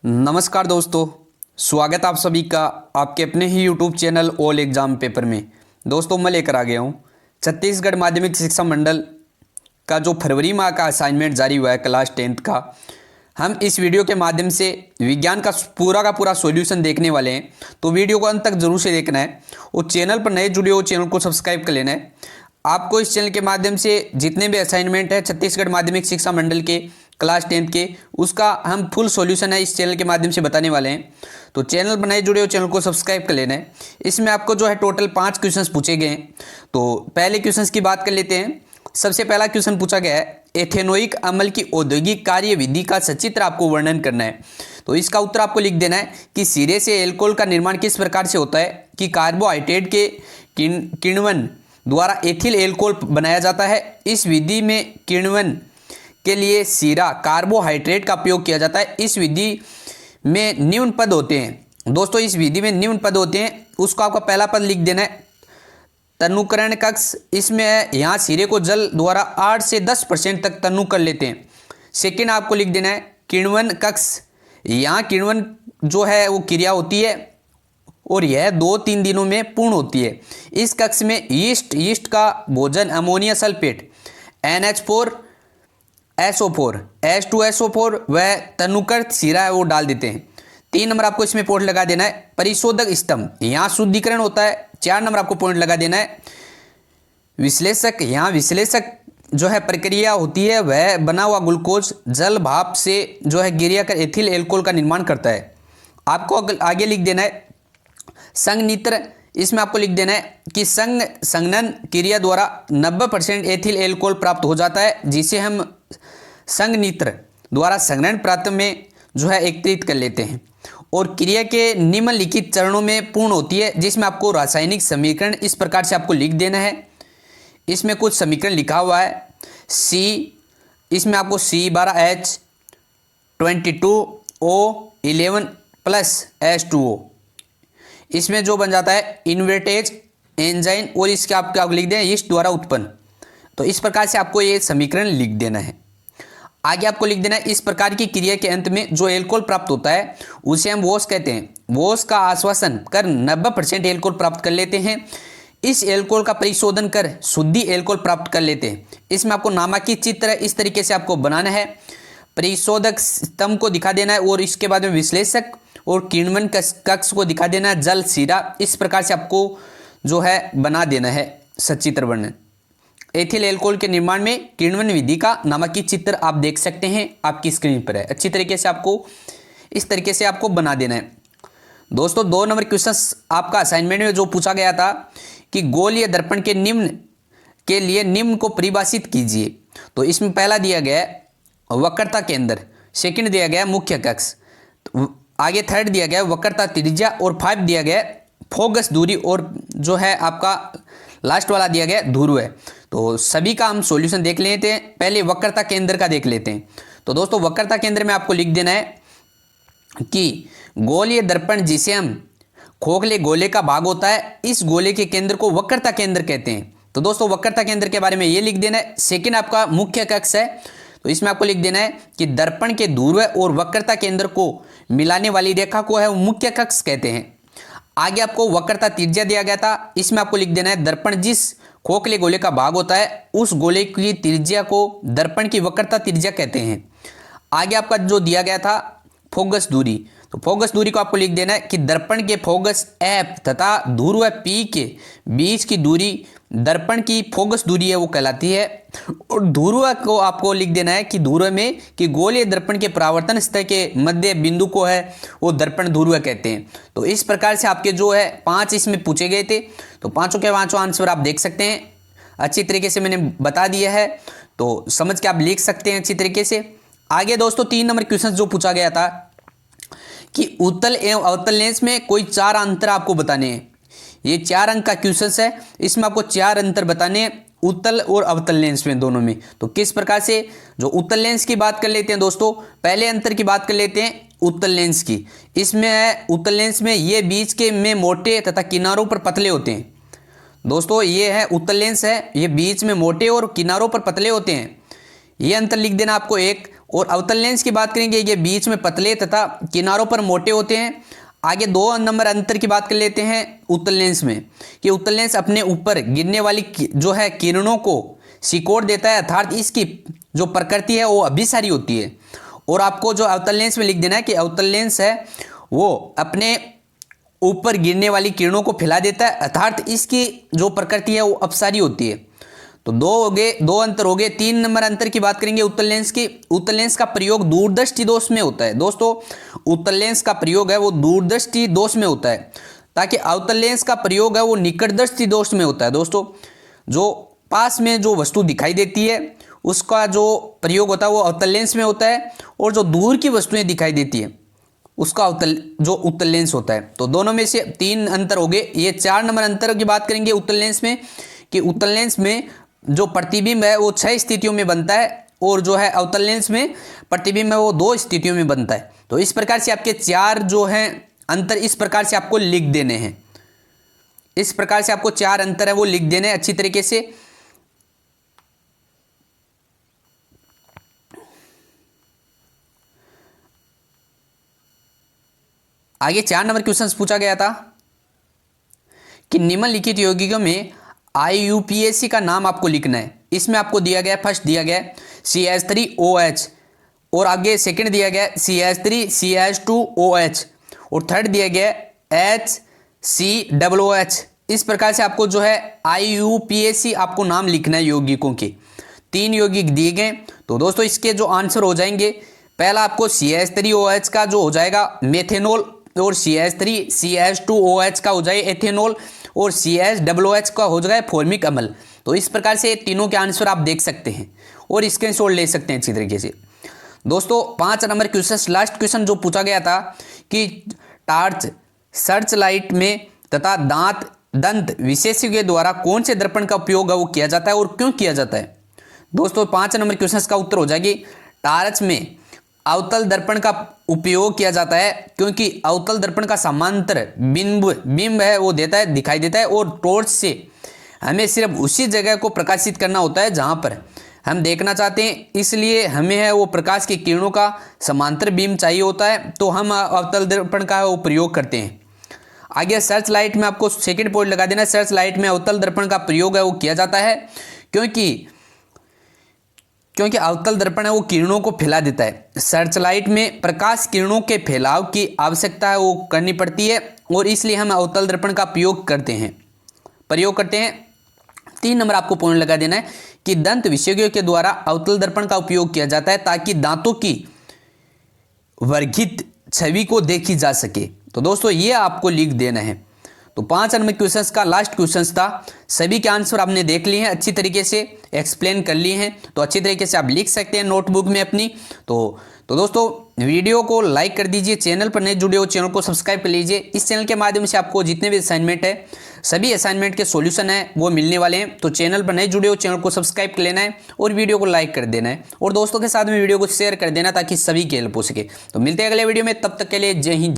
नमस्कार दोस्तों, स्वागत आप सभी का आपके अपने ही YouTube channel all exam paper में। दोस्तों मैं लेकर आ गया हूँ छत्तीसगढ़ माध्यमिक शिक्षा मंडल का जो फरवरी माह का असाइनमेंट जारी हुआ है क्लास 10th का। हम इस वीडियो के माध्यम से विज्ञान का पूरा सॉल्यूशन देखने वाले हैं, तो वीडियो को अंत तक जरूर से देखना है और चैनल पर नए जुड़े हो चैनल को सब्सक्राइब कर लेना है। आपको इस चैनल के माध्यम से जितने भी असाइनमेंट है छत्तीसगढ़ माध्यमिक शिक्षा मंडल के क्लास 10th के, उसका हम फुल सॉल्यूशन है इस चैनल के माध्यम से बताने वाले हैं। तो चैनल पर नए जुड़े हो चैनल को सब्सक्राइब कर लेना है। इसमें आपको जो है टोटल 5 क्वेश्चंस पूछे गए हैं। तो पहले क्वेश्चंस की बात कर लेते हैं। सबसे पहला क्वेश्चन पूछा गया है, एथेनोइक अम्ल की औद्योगिक कार्यविधि का सचित्र आपको वर्णन करना है। तो इसका उत्तर आपको लिख देना है कि सिरे से एल्कोहल का निर्माण किस प्रकार से होता है कि कार्बोहाइड्रेट के किण्वन द्वारा एथिल एल्कोहल बनाया जाता है। इस विधि में किण्वन के लिए सीरा कार्बोहाइड्रेट का उपयोग किया जाता है। इस विधि में निम्न पद होते हैं। दोस्तों इस विधि में निम्न पद होते हैं, उसको आपका पहला पद लिख देना है तनुकरण कक्ष। इसमें यहाँ सीरे को जल द्वारा 8 से 10% तक तनु कर लेते हैं। सेकेंड आपको लिख देना है किण्वन कक्ष। यहाँ किण्वन जो है वो क्रिया होती है और यह 2-3 दिनों में पूर्ण होती है। इस कक्ष में यीस्ट का भोजन ammonia sulphate NH4 SO4 H2SO4 वह तनुकर सीरा है वो डाल देते हैं। 3 नंबर आपको इसमें पॉइंट लगा देना है परिशोधक स्तंभ, यहाँ शुद्धिकरण होता है। 4 नंबर आपको पॉइंट लगा देना है विश्लेषक। यहाँ विश्लेषक जो है प्रक्रिया होती है, वह बना हुआ ग्लूकोज जल भाप से जो है गिरिया कर एथिल एल्कोहल का निर्माण करता है। आपको आगे लिख देना है संघनित्र। इसमें आपको लिख देना है कि संघनन क्रिया द्वारा 90% एथिल एल्कोहल प्राप्त हो जाता है, जिसे हम संघनित्र द्वारा संघनन प्राप्त में जो है एकत्रित कर लेते हैं और क्रिया के निम्नलिखित चरणों में पूर्ण होती है, जिसमें आपको रासायनिक समीकरण इस प्रकार से आपको लिख देना है। इसमें कुछ समीकरण लिखा हुआ है इसमें आपको C12H22O11 प्लस H2O, इसमें जो बन जाता है इन्वर्टेज एंजाइम और इसके आपको लिख दें यीस्ट द्वारा उत्पन्न। तो इस प्रकार से आपको ये समीकरण लिख देना है। आगे आपको लिख देना है इस प्रकार की क्रिया के अंत में जो एल्कोहल प्राप्त होता है उसे हम वोश कहते हैं। वोश का आश्वासन कर 90% एल्कोहल प्राप्त कर लेते हैं। इस एल्कोहल का परिशोधन कर शुद्धि एल्कोहल प्राप्त कर लेते हैं। इसमें आपको नामांकित चित्र इस तरीके से आपको बनाना है। परिशोधक स्तंभ को दिखा देना है और इसके बाद में विश्लेषक और किण्वन कक्ष को दिखा देना है जल सीरा। इस प्रकार से आपको जो है बना देना है सचित्र वर्णन। एथिल एल्कोहल के निर्माण में किण्वन विधि का नामांकित चित्र आप देख सकते हैं, आपकी स्क्रीन पर है। अच्छी तरीके से आपको इस तरीके से आपको बना देना है। दोस्तों 2 नंबर क्वेश्चन आपका असाइनमेंट में जो पूछा गया था कि गोलीय दर्पण के निम्न को परिभाषित कीजिए। तो इसमें पहला दिया गया है वक्रता केंद्र, सेकंड दिया गया मुख्य कक्ष, आगे थर्ड दिया गया वक्रता त्रिज्या और 5 दिया गया फोकस दूरी और जो है आपका लास्ट वाला दिया गया ध्रुव है। तो सभी का हम सॉल्यूशन देख लेते हैं। पहले वक्रता केंद्र का देख लेते हैं। तो दोस्तों वक्रता केंद्र में आपको लिख देना है कि गोलीय दर्पण जिसे हम खोखले गोले का भाग होता है, इस गोले के केंद्र को वक्रता केंद्र कहते हैं। तो दोस्तों वक्रता केंद्र के बारे में ये लिख देना है। सेकेंड आपका मुख्य कक्ष है, तो इसमें आपको लिख देना है कि दर्पण के ध्रुव और वक्रता केंद्र को मिलाने वाली रेखा को है मुख्य कक्ष कहते हैं। आगे आपको वक्रता त्रिज्या दिया गया था, इसमें आपको लिख देना है दर्पण जिस खोखले गोले का भाग होता है उस गोले की त्रिज्या को दर्पण की वक्रता त्रिज्या कहते हैं। आगे आपका जो दिया गया था फोकस दूरी, तो फोकस दूरी को आपको लिख देना है कि दर्पण के फोकस F तथा ध्रुव P के बीच की दूरी दर्पण की फोकस दूरी है वो कहलाती है। और ध्रुव को आपको लिख देना है कि ध्रुव में कि गोलीय दर्पण के परावर्तन स्तर के मध्य बिंदु को है वो दर्पण ध्रुव कहते हैं। तो इस प्रकार से आपके जो है 5 इसमें पूछे गए थे, तो पांचों के पांचों आंसर आप देख सकते हैं। अच्छी तरीके से मैंने बता दिया है, तो समझ के आप लिख सकते हैं अच्छी तरीके से। आगे दोस्तों 3 नंबर क्वेश्चन जो पूछा गया था कि उत्तल एवं अवतल लेंस में कोई 4 अंतर आपको बताने हैं। ये 4 अंक का क्वेश्चन है, इसमें आपको 4 अंतर बताने हैं उत्तल और अवतल लेंस में दोनों में। तो किस प्रकार से, जो उत्तल लेंस की बात कर लेते हैं दोस्तों, पहले अंतर की बात कर लेते हैं उत्तल लेंस की। इसमें है उत्तल लेंस में ये बीच के में मोटे तथा किनारों पर पतले होते हैं। दोस्तों ये है उत्तल लेंस है, ये बीच में मोटे और किनारों पर पतले होते हैं। ये अंतर लिख देना आपको एक। और अवतल लेंस की बात करेंगे, ये बीच में पतले तथा किनारों पर मोटे होते हैं। आगे 2 नंबर अंतर की बात कर लेते हैं उत्तल लेंस में, कि उत्तल लेंस अपने ऊपर गिरने वाली जो है किरणों को सिकोड़ देता है, अर्थात इसकी जो प्रकृति है वो अभिसारी होती है। और आपको जो अवतल लेंस में लिख देना है कि अवतल लेंस है वो अपने ऊपर गिरने वाली किरणों को फैला देता है, अर्थात इसकी जो प्रकृति है वो अपसारी होती है। तो 2 हो गए, 2 अंतर हो गए। 3 नंबर अंतर की बात करेंगे उत्तल लेंस की। उत्तल लेंस का प्रयोग दूरदृष्टि दोष में होता है। दोस्तों उत्तल लेंस का प्रयोग है वो दूरदृष्टि दोष में होता है, ताकि अवतल लेंस का प्रयोग है वो निकटदृष्टि दोष में होता है। दोस्तों जो पास में जो वस्तु दिखाई देती है उसका जो प्रयोग होता है वो अवतल लेंस में होता है, और जो दूर की वस्तुएं दिखाई देती है उसका उत्तल लेंस होता है। तो दोनों में से 3 अंतर हो गए। ये 4 नंबर अंतर की बात करेंगे उत्तल लेंस में, कि उत्तल लेंस में जो प्रतिबिंब है वो 6 स्थितियों में बनता है, और जो है अवतल लेंस में प्रतिबिंब है वो 2 स्थितियों में बनता है। तो इस प्रकार से आपके 4 जो हैं अंतर इस प्रकार से आपको लिख देने हैं। इस प्रकार से आपको 4 अंतर है वो लिख देने हैं अच्छी तरीके से। आगे 4 नंबर क्वेश्चन पूछा गया था कि निम्नलिखित यौगिकों में IUPAC का नाम आपको लिखना है। इसमें आपको दिया गया, फर्स्ट दिया गया CH3OH, और आगे सेकंड दिया गया CH3CH2OH, और थर्ड दिया गया HCOOH। इस प्रकार से आपको जो है IUPAC आपको नाम लिखना है यौगिकों के। 3 यौगिक दिए गए। तो दोस्तों इसके जो आंसर हो जाएंगे, पहला आपको CH3OH का जो हो जाएगा मेथेनॉल, और CH3CH2OH का हो जाएगा एथेनॉल, और CHOOH का हो जाएगा फॉर्मिक अम्ल। तो इस प्रकार से तीनों के आंसर आप देख सकते हैं और स्क्रीनशॉट ले सकते हैं अच्छी तरीके से। दोस्तों 5 नंबर क्वेश्चन, लास्ट क्वेश्चन जो पूछा गया था कि टार्च, सर्च लाइट में तथा दंत विशेषज्ञ के द्वारा कौन से दर्पण का उपयोग है वो किया जाता है और क्यों किया जाता है। दोस्तों 5 नंबर क्वेश्चन का उत्तर हो जाएगी टार्च में अवतल दर्पण का उपयोग किया जाता है, क्योंकि अवतल दर्पण का समांतर बिंब है वो देता है, दिखाई देता है, और टॉर्च से हमें सिर्फ उसी जगह को प्रकाशित करना होता है जहां पर हम देखना चाहते हैं, इसलिए हमें है वो प्रकाश की किरणों का समांतर बिंब चाहिए होता है, तो हम अवतल दर्पण का वो प्रयोग करते हैं। आगे सर्च लाइट में आपको सेकंड पॉइंट लगा देना है, सर्च लाइट में अवतल दर्पण का प्रयोग है वो किया जाता है क्योंकि अवतल दर्पण है वो किरणों को फैला देता है। सर्च लाइट में प्रकाश किरणों के फैलाव की आवश्यकता है वो करनी पड़ती है, और इसलिए हम अवतल दर्पण का प्रयोग करते हैं। 3 नंबर आपको पॉइंट लगा देना है कि दंत विशेषज्ञों के द्वारा अवतल दर्पण का उपयोग किया जाता है ताकि दांतों की वर्गित छवि को देखी जा सके। तो दोस्तों ये आपको लिख देना है। तो 5 नंबर क्वेश्चंस का लास्ट क्वेश्चंस था, सभी के आंसर आपने देख लिए हैं, अच्छी तरीके से एक्सप्लेन कर लिए हैं, तो अच्छी तरीके से आप लिख सकते हैं नोटबुक में अपनी। तो दोस्तों वीडियो को लाइक कर दीजिए, चैनल पर नए जुड़े हो चैनल को सब्सक्राइब कर लीजिए। इस चैनल के माध्यम से आपको जितने भी असाइनमेंट है सभी असाइनमेंट के सॉल्यूशन है वो मिलने वाले हैं। तो चैनल पर नए जुड़े हो चैनल को सब्सक्राइब कर लेना है और वीडियो को लाइक कर देना है, और दोस्तों के साथ में वीडियो को शेयर कर देना ताकि सभी की हेल्प हो सके। तो मिलते हैं अगले वीडियो में, तब तक के लिए जय हिंद।